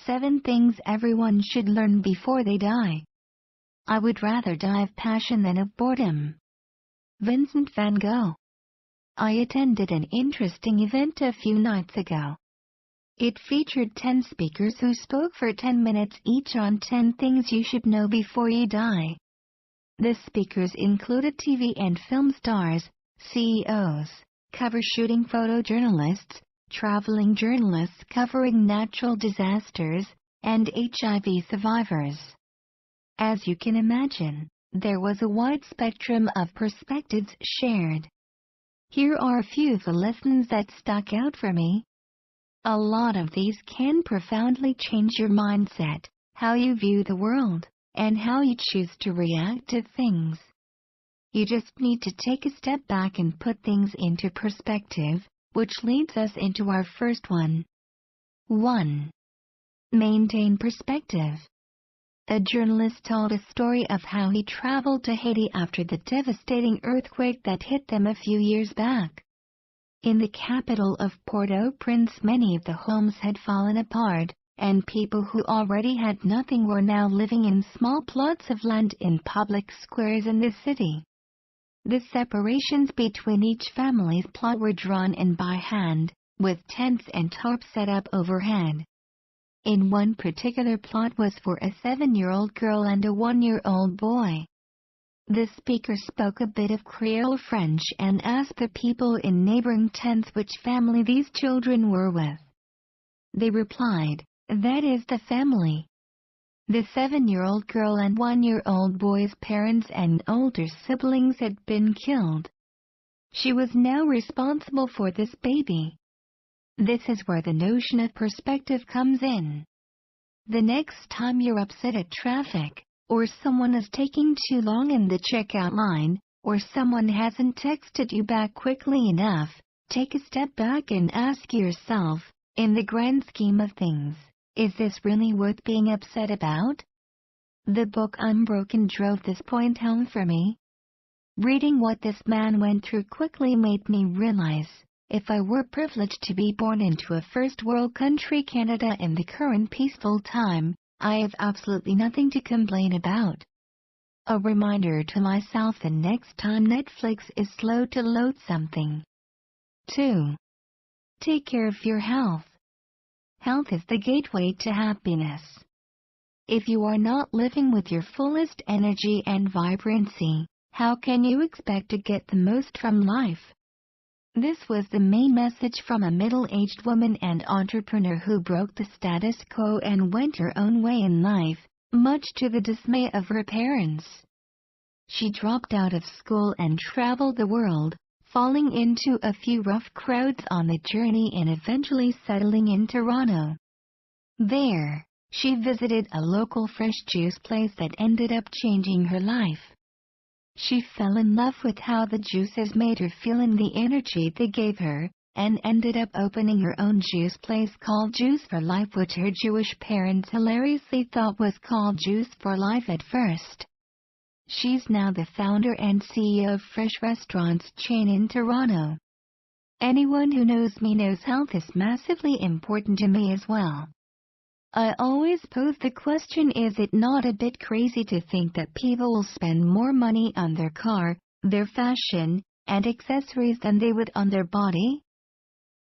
7 things everyone should learn before they die. I would rather die of passion than of boredom. Vincent van Gogh. I attended an interesting event a few nights ago. It featured 10 speakers who spoke for 10 minutes each on 10 things you should know before you die. The speakers included TV and film stars, CEOs, cover shooting photojournalists, traveling journalists covering natural disasters, and HIV survivors. As you can imagine, there was a wide spectrum of perspectives shared. Here are a few of the lessons that stuck out for me. A lot of these can profoundly change your mindset, how you view the world, and how you choose to react to things. You just need to take a step back and put things into perspective, which leads us into our first one. 1. Maintain perspective. A journalist told a story of how he traveled to Haiti after the devastating earthquake that hit them a few years back. In the capital of Port-au-Prince, many of the homes had fallen apart, and people who already had nothing were now living in small plots of land in public squares in the city. The separations between each family's plot were drawn in by hand, with tents and tarps set up overhead. In one particular plot was for a 7-year-old girl and a 1-year-old boy. The speaker spoke a bit of Creole French and asked the people in neighboring tents which family these children were with. They replied, "That is the family." The 7-year-old girl and 1-year-old boy's parents and older siblings had been killed. She was now responsible for this baby. This is where the notion of perspective comes in. The next time you're upset at traffic, or someone is taking too long in the checkout line, or someone hasn't texted you back quickly enough, take a step back and ask yourself, in the grand scheme of things, is this really worth being upset about? The book Unbroken drove this point home for me. Reading what this man went through quickly made me realize, if I were privileged to be born into a first world country, Canada, in the current peaceful time, I have absolutely nothing to complain about. A reminder to myself the next time Netflix is slow to load something. 2. Take care of your health. Health is the gateway to happiness. If you are not living with your fullest energy and vibrancy, how can you expect to get the most from life? This was the main message from a middle-aged woman and entrepreneur who broke the status quo and went her own way in life, much to the dismay of her parents. She dropped out of school and traveled the world, falling into a few rough crowds on the journey and eventually settling in Toronto. There, she visited a local fresh juice place that ended up changing her life. She fell in love with how the juices made her feel and the energy they gave her, and ended up opening her own juice place called Juice for Life, which her Jewish parents hilariously thought was called Juice for Life at first. She's now the founder and CEO of Fresh Restaurants chain in Toronto. Anyone who knows me knows health is massively important to me as well. I always pose the question, is it not a bit crazy to think that people will spend more money on their car, their fashion, and accessories than they would on their body?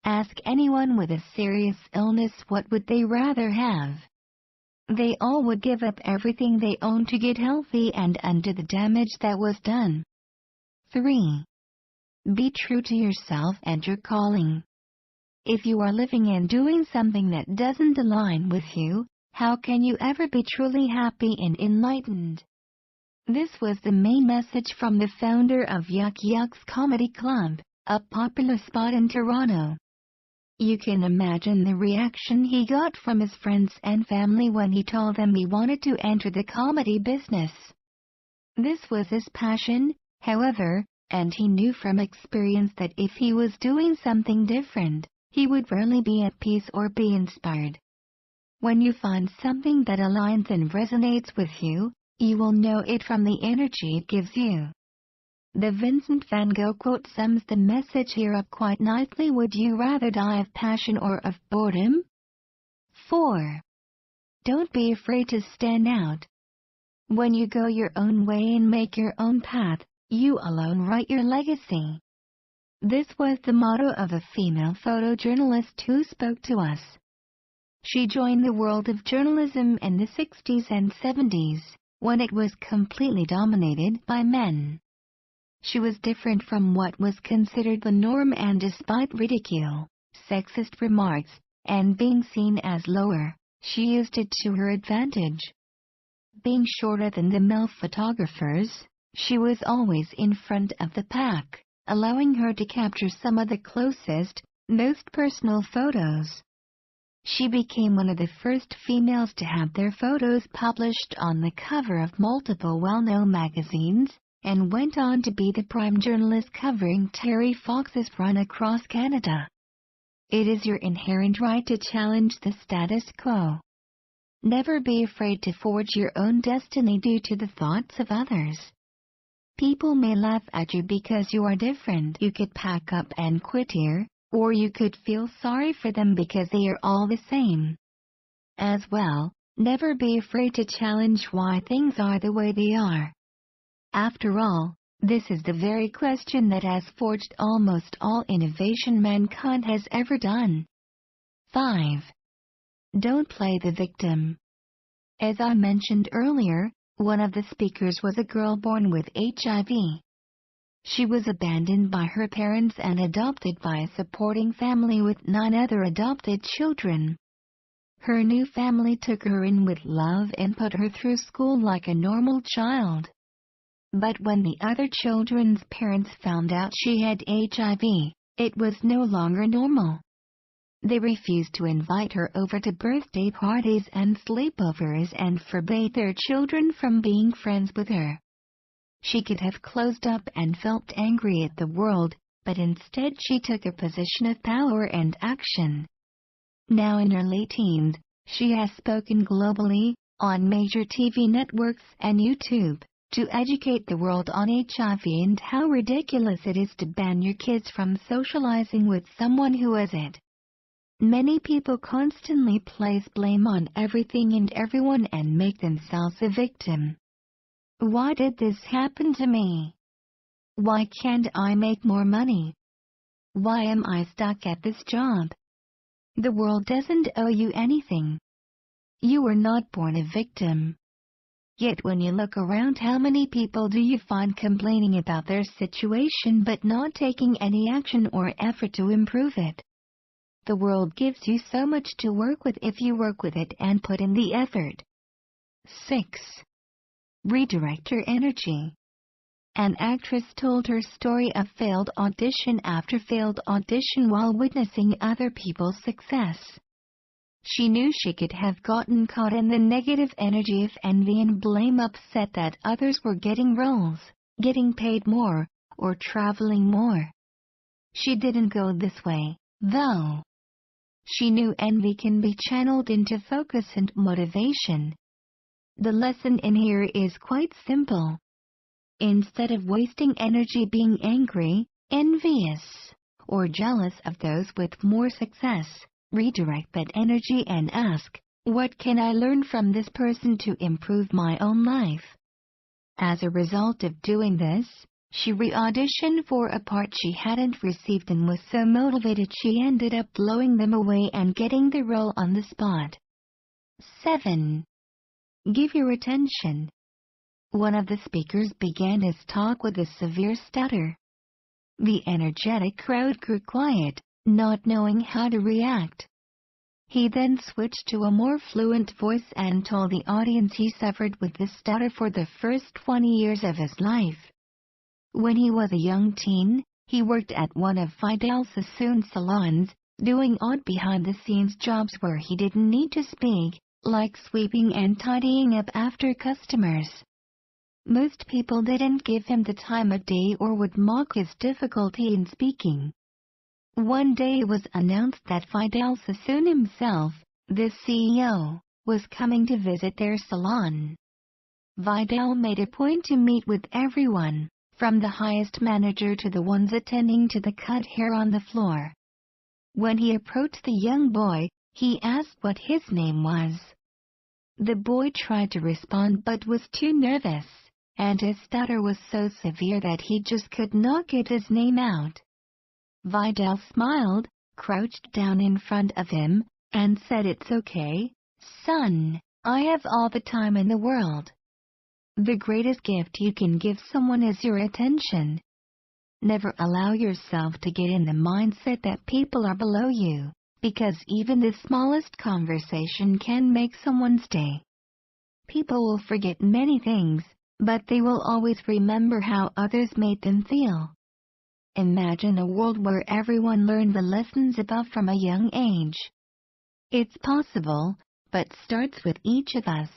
Ask anyone with a serious illness what would they rather have. They all would give up everything they own to get healthy and undo the damage that was done. 3. Be true to yourself and your calling. If you are living and doing something that doesn't align with you, how can you ever be truly happy and enlightened? This was the main message from the founder of Yuck Yucks Comedy Club, a popular spot in Toronto. You can imagine the reaction he got from his friends and family when he told them he wanted to enter the comedy business. This was his passion, however, and he knew from experience that if he was doing something different, he would rarely be at peace or be inspired. When you find something that aligns and resonates with you, you will know it from the energy it gives you. The Vincent van Gogh quote sums the message here up quite nicely. Would you rather die of passion or of boredom? 4. Don't be afraid to stand out. When you go your own way and make your own path, you alone write your legacy. This was the motto of a female photojournalist who spoke to us. She joined the world of journalism in the 60s and 70s, when it was completely dominated by men. She was different from what was considered the norm, and despite ridicule, sexist remarks, and being seen as lower, she used it to her advantage. Being shorter than the male photographers, she was always in front of the pack, allowing her to capture some of the closest, most personal photos. She became one of the first females to have their photos published on the cover of multiple well-known magazines, and went on to be the prime journalist covering Terry Fox's run across Canada. It is your inherent right to challenge the status quo. Never be afraid to forge your own destiny due to the thoughts of others. People may laugh at you because you are different. You could pack up and quit here, or you could feel sorry for them because they are all the same. As well, never be afraid to challenge why things are the way they are. After all, this is the very question that has forged almost all innovation mankind has ever done. 5. Don't play the victim. As I mentioned earlier, one of the speakers was a girl born with HIV. She was abandoned by her parents and adopted by a supporting family with 9 other adopted children. Her new family took her in with love and put her through school like a normal child. But when the other children's parents found out she had HIV, it was no longer normal. They refused to invite her over to birthday parties and sleepovers and forbade their children from being friends with her. She could have closed up and felt angry at the world, but instead she took a position of power and action. Now in her late teens, she has spoken globally, on major TV networks and YouTube, to educate the world on HIV and how ridiculous it is to ban your kids from socializing with someone who has it. Many people constantly place blame on everything and everyone and make themselves a victim. Why did this happen to me? Why can't I make more money? Why am I stuck at this job? The world doesn't owe you anything. You were not born a victim. Yet when you look around, how many people do you find complaining about their situation but not taking any action or effort to improve it? The world gives you so much to work with if you work with it and put in the effort. 6. Redirect your energy. An actress told her story of failed audition after failed audition while witnessing other people's success. She knew she could have gotten caught in the negative energy of envy and blame, upset that others were getting roles, getting paid more, or traveling more. She didn't go this way, though. She knew envy can be channeled into focus and motivation. The lesson in here is quite simple. Instead of wasting energy being angry, envious, or jealous of those with more success, redirect that energy and ask, what can I learn from this person to improve my own life? As a result of doing this, she re-auditioned for a part she hadn't received and was so motivated she ended up blowing them away and getting the role on the spot. 7. Give your attention. One of the speakers began his talk with a severe stutter. The energetic crowd grew quiet, not knowing how to react. He then switched to a more fluent voice and told the audience he suffered with this stutter for the first 20 years of his life. When he was a young teen, he worked at one of Vidal Sassoon's salons, doing odd behind-the-scenes jobs where he didn't need to speak, like sweeping and tidying up after customers. Most people didn't give him the time of day or would mock his difficulty in speaking. One day it was announced that Vidal Sassoon himself, the CEO, was coming to visit their salon. Vidal made a point to meet with everyone, from the highest manager to the ones attending to the cut hair on the floor. When he approached the young boy, he asked what his name was. The boy tried to respond but was too nervous, and his stutter was so severe that he just could not get his name out. Vidal smiled, crouched down in front of him, and said, "It's okay, son, I have all the time in the world." The greatest gift you can give someone is your attention. Never allow yourself to get in the mindset that people are below you, because even the smallest conversation can make someone's day. People will forget many things, but they will always remember how others made them feel. Imagine a world where everyone learned the lessons above from a young age. It's possible, but starts with each of us.